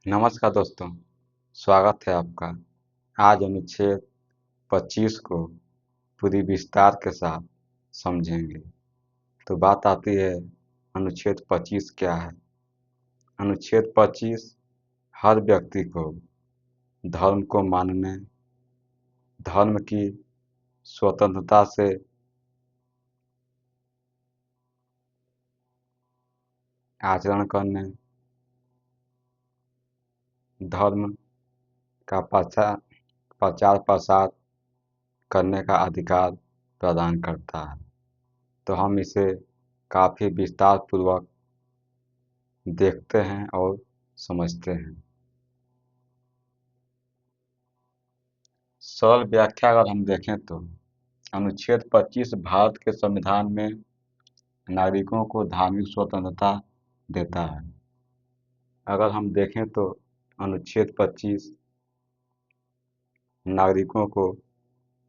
नमस्कार दोस्तों, स्वागत है आपका। आज अनुच्छेद 25 को पूरी विस्तार के साथ समझेंगे। तो बात आती है, अनुच्छेद 25 क्या है। अनुच्छेद 25 हर व्यक्ति को धर्म को मानने, धर्म की स्वतंत्रता से आचरण करने, धर्म का प्रचार प्रसार करने का अधिकार प्रदान करता है। तो हम इसे काफ़ी विस्तार पूर्वक देखते हैं और समझते हैं। सरल व्याख्या अगर हम देखें तो अनुच्छेद 25 भारत के संविधान में नागरिकों को धार्मिक स्वतंत्रता देता है। अगर हम देखें तो अनुच्छेद 25 नागरिकों को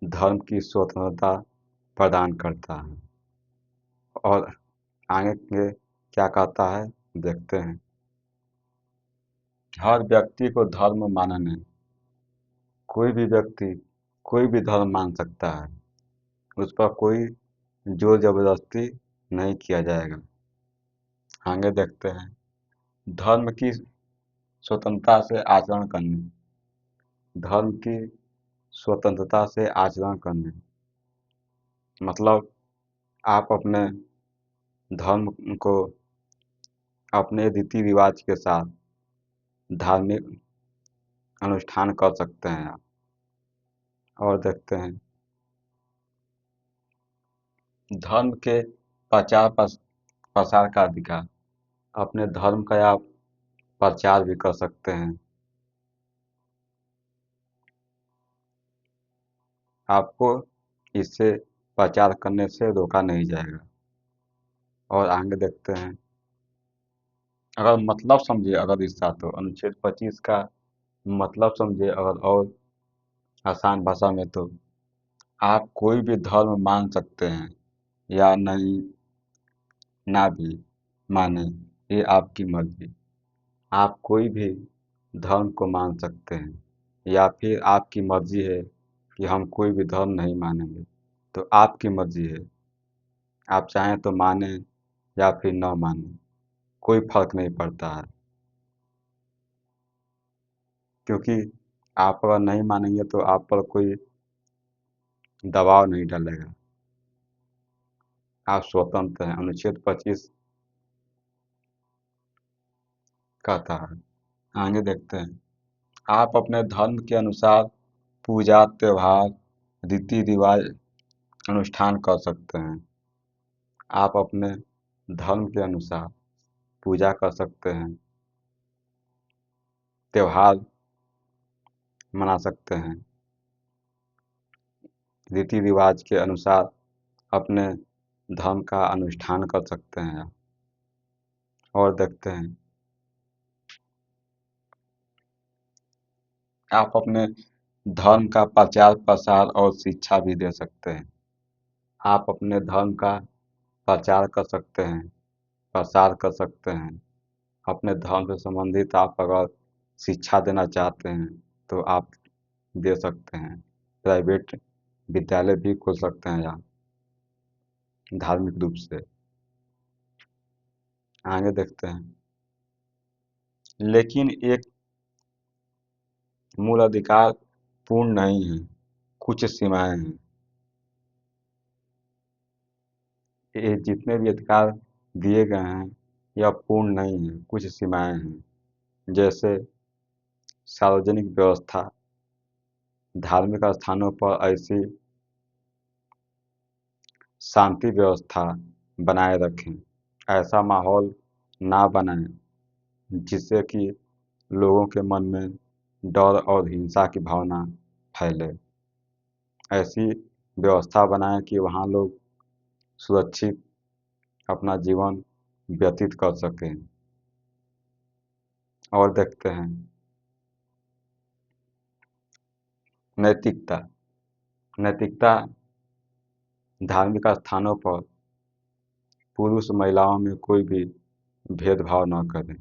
धर्म की स्वतंत्रता प्रदान करता है और आगे के क्या कहता है देखते हैं। हर व्यक्ति को धर्म मानने, कोई भी व्यक्ति कोई भी धर्म मान सकता है, उस पर कोई जोर जबरदस्ती नहीं किया जाएगा। आगे देखते हैं। धर्म की स्वतंत्रता से आचरण करने, धर्म की स्वतंत्रता से आचरण करने मतलब आप अपने धर्म को अपने रीति रिवाज के साथ धार्मिक अनुष्ठान कर सकते हैं आप। और देखते हैं, धर्म के प्रसार का अधिकार, अपने धर्म का आप प्रचार भी कर सकते हैं। आपको इससे प्रचार करने से रोका नहीं जाएगा। और आगे देखते हैं, अगर मतलब समझिए, अगर इसका तो अनुच्छेद 25 का मतलब समझिए अगर और आसान भाषा में, तो आप कोई भी धर्म मान सकते हैं या नहीं ना भी माने, ये आपकी मर्जी। आप कोई भी धर्म को मान सकते हैं या फिर आपकी मर्जी है कि हम कोई भी धर्म नहीं मानेंगे, तो आपकी मर्जी है। आप चाहें तो माने या फिर न माने, कोई फर्क नहीं पड़ता है, क्योंकि आप अगर नहीं मानेंगे तो आप पर कोई दबाव नहीं डालेगा। आप स्वतंत्र हैं, अनुच्छेद 25 कहता है। आगे देखते हैं, आप अपने धर्म के अनुसार पूजा, त्योहार, रीति रिवाज अनुष्ठान कर सकते हैं। आप अपने धर्म के अनुसार पूजा कर सकते हैं, त्योहार मना सकते हैं, रीति रिवाज के अनुसार अपने धर्म का अनुष्ठान कर सकते हैं आप। और देखते हैं, आप अपने धर्म का प्रचार प्रसार और शिक्षा भी दे सकते हैं। आप अपने धर्म का प्रचार कर सकते हैं, प्रसार कर सकते हैं। अपने धर्म से संबंधित आप अगर शिक्षा देना चाहते हैं तो आप दे सकते हैं। प्राइवेट विद्यालय भी खोल सकते हैं आप धार्मिक रूप से। आगे देखते हैं, लेकिन एक मूल अधिकार पूर्ण नहीं है, कुछ सीमाएं हैं। ये जितने भी अधिकार दिए गए हैं यह पूर्ण नहीं है, कुछ सीमाएं हैं। जैसे सार्वजनिक व्यवस्था, धार्मिक स्थानों पर ऐसी शांति व्यवस्था बनाए रखें, ऐसा माहौल ना बनाएं जिससे कि लोगों के मन में डर और हिंसा की भावना फैले। ऐसी व्यवस्था बनाएं कि वहाँ लोग सुरक्षित अपना जीवन व्यतीत कर सकें। और देखते हैं, नैतिकता, नैतिकता धार्मिक स्थानों पर पुरुष महिलाओं में कोई भी भेदभाव न करें।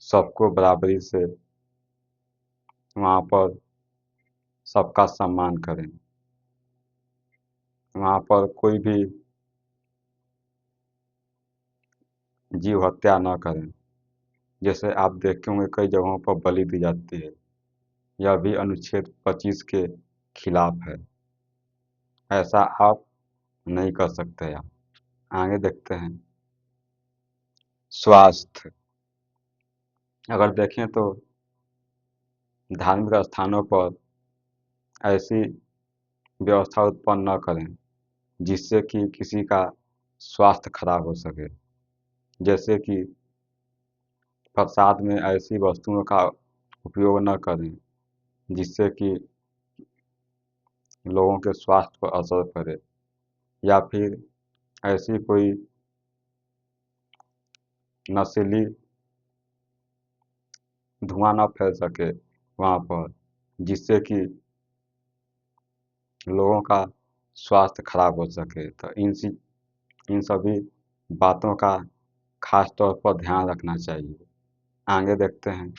सबको बराबरी से वहाँ पर सबका सम्मान करें, वहाँ पर कोई भी जीव हत्या न करें। जैसे आप देखे होंगे कई जगहों पर बलि दी जाती है, यह भी अनुच्छेद 25 के खिलाफ है। ऐसा आप नहीं कर सकते। आप आगे देखते हैं। स्वास्थ्य, अगर देखें तो धार्मिक स्थानों पर ऐसी व्यवस्था उत्पन्न न करें जिससे कि किसी का स्वास्थ्य खराब हो सके। जैसे कि प्रसाद में ऐसी वस्तुओं का उपयोग न करें जिससे कि लोगों के स्वास्थ्य पर असर पड़े, या फिर ऐसी कोई नशीली धुआं न फैल सके वहाँ पर जिससे कि लोगों का स्वास्थ्य खराब हो सके। तो इन सभी बातों का खास तौर पर ध्यान रखना चाहिए। आगे देखते हैं।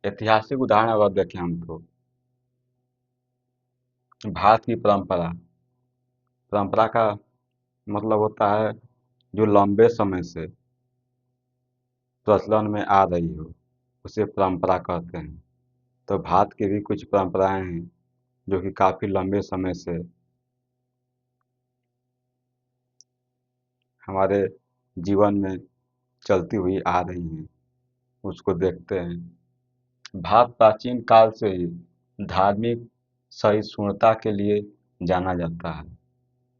ऐतिहासिक उदाहरण अगर देखें हम तो भारत की परंपरा, परंपरा का मतलब होता है जो लंबे समय से प्रचलन में आ रही हो, उसे परंपरा कहते हैं। तो भारत की भी कुछ परंपराएं हैं जो कि काफ़ी लंबे समय से हमारे जीवन में चलती हुई आ रही हैं, उसको देखते हैं। भारत प्राचीन काल से ही धार्मिक सहिष्णुता के लिए जाना जाता है।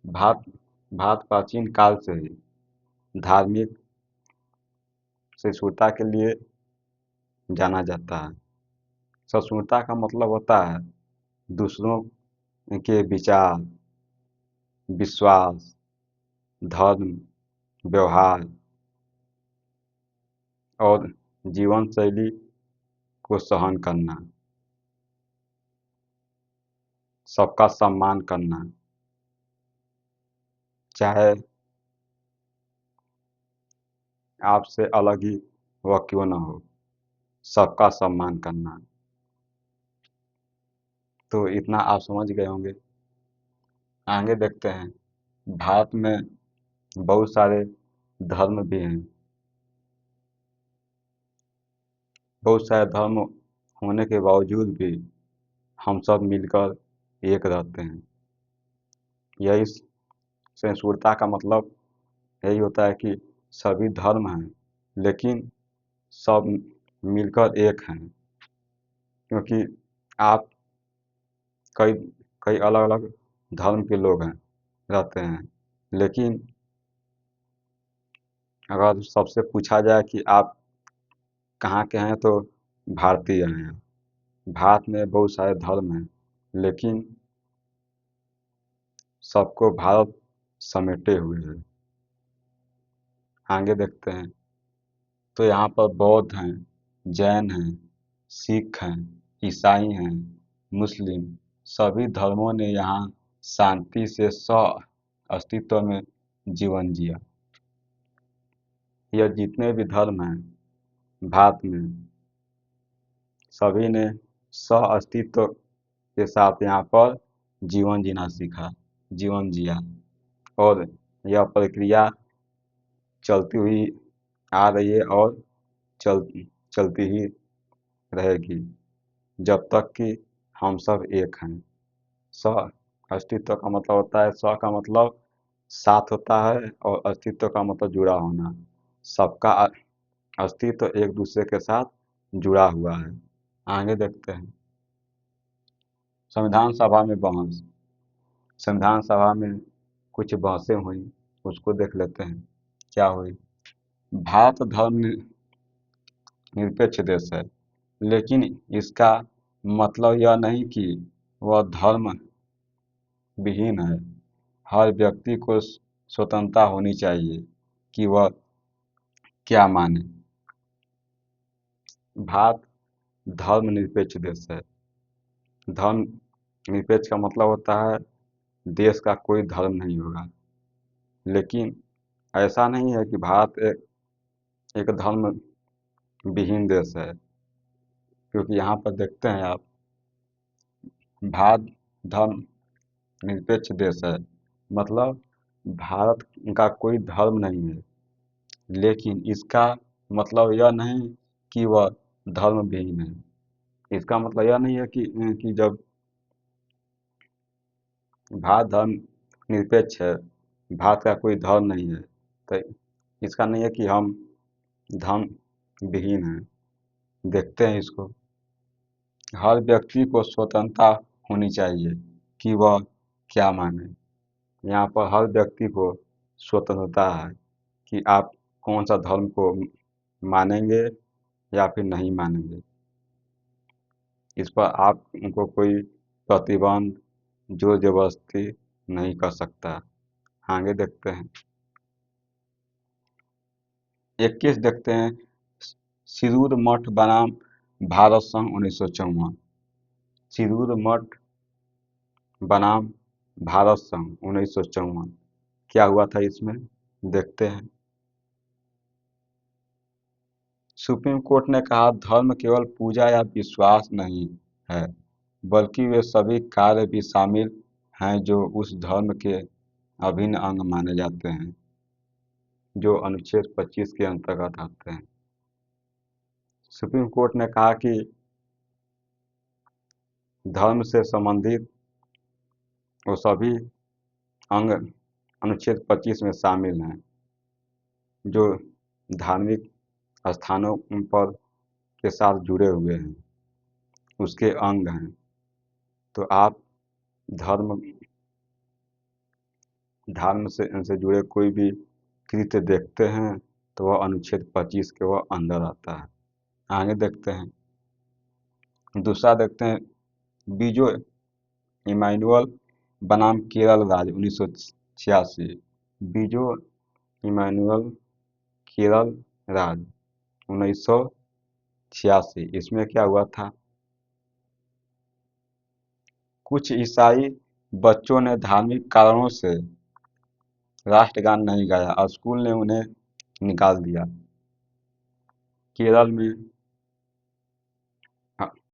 भारत भारत प्राचीन काल से ही धार्मिक सहिष्णुता के लिए जाना जाता है। सहिष्णुता का मतलब होता है दूसरों के विचार, विश्वास, धर्म, व्यवहार और जीवन शैली को सहन करना, सबका सम्मान करना, चाहे आपसे अलग ही वह क्यों न हो, सबका सम्मान करना। तो इतना आप समझ गए होंगे। आगे देखते हैं। भारत में बहुत सारे धर्म भी हैं। बहुत सारे धर्म होने के बावजूद भी हम सब मिलकर एक रहते हैं। यही सहिष्णुता का मतलब यही होता है कि सभी धर्म हैं लेकिन सब मिलकर एक हैं। क्योंकि आप कई कई अलग अलग धर्म के लोग हैं, रहते हैं, लेकिन अगर सबसे पूछा जाए कि आप कहाँ के हैं तो भारतीय हैं। भारत में बहुत सारे धर्म हैं लेकिन सबको भारत समेटे हुए है। आगे देखते हैं। तो यहाँ पर बौद्ध हैं, जैन हैं, सिख हैं, ईसाई हैं, मुस्लिम, सभी धर्मों ने यहाँ शांति से सह अस्तित्व में जीवन जिया। यह जितने भी धर्म हैं भारत में, सभी ने सह अस्तित्व के साथ यहाँ पर जीवन जीना सीखा, जीवन जिया। और यह प्रक्रिया चलती हुई आ रही है और चल चलती ही रहेगी जब तक कि हम सब एक हैं। सह अस्तित्व का मतलब होता है, स का मतलब साथ होता है और अस्तित्व का मतलब जुड़ा होना। सबका अस्तित्व एक दूसरे के साथ जुड़ा हुआ है। आगे देखते हैं। संविधान सभा में बहस, संविधान सभा में कुछ बहसें हुई, उसको देख लेते हैं क्या हुई। भारत निरपेक्ष देश है, लेकिन इसका मतलब यह नहीं कि वह धर्म विहीन है। हर व्यक्ति को स्वतंत्रता होनी चाहिए कि वह क्या माने। भारत धर्मनिरपेक्ष देश है। धर्म निरपेक्ष का मतलब होता है देश का कोई धर्म नहीं होगा। लेकिन ऐसा नहीं है कि भारत एक एक धर्म विहीन देश है, क्योंकि यहाँ पर देखते हैं आप, भारत धर्म निरपेक्ष देश है। मतलब भारत का कोई धर्म नहीं है, लेकिन इसका मतलब यह नहीं कि वह धर्म विहीन है। इसका मतलब यह नहीं है कि जब भारत धर्म निरपेक्ष है, भारत का कोई धर्म नहीं है, तो इसका नहीं है कि हम धर्म विहीन हैं। देखते हैं इसको, हर व्यक्ति को स्वतंत्रता होनी चाहिए कि वह क्या माने। यहाँ पर हर व्यक्ति को स्वतंत्रता है कि आप कौन सा धर्म को मानेंगे या फिर नहीं मानेंगे। इस पर आप उनको कोई प्रतिबंध, जोर जबरदस्ती नहीं कर सकता। आगे देखते हैं, 21 देखते हैं, सिरूर मठ बनाम भारत संघ 1954। सिरूर मठ बनाम भारत संघ 1954, क्या हुआ था इसमें, देखते हैं। सुप्रीम कोर्ट ने कहा, धर्म केवल पूजा या विश्वास नहीं है, बल्कि वे सभी कार्य भी शामिल हैं जो उस धर्म के अभिन्न अंग माने जाते हैं, जो अनुच्छेद 25 के अंतर्गत आते हैं। सुप्रीम कोर्ट ने कहा कि धर्म से संबंधित वो सभी अंग अनुच्छेद 25 में शामिल हैं, जो धार्मिक स्थानों पर के साथ जुड़े हुए हैं, उसके अंग हैं। तो आप धर्म धर्म से जुड़े कोई भी कृत्य देखते हैं तो वह अनुच्छेद 25 के वह अंदर आता है। आगे देखते हैं, दूसरा देखते हैं, बीजो इमानुअल बनाम केरल राज्य 1986। बीजो इमानुअल केरल राज्य 1986, इसमें क्या हुआ था, कुछ ईसाई बच्चों ने धार्मिक कारणों से राष्ट्रगान नहीं गाया और स्कूल ने उन्हें निकाल दिया। केरल में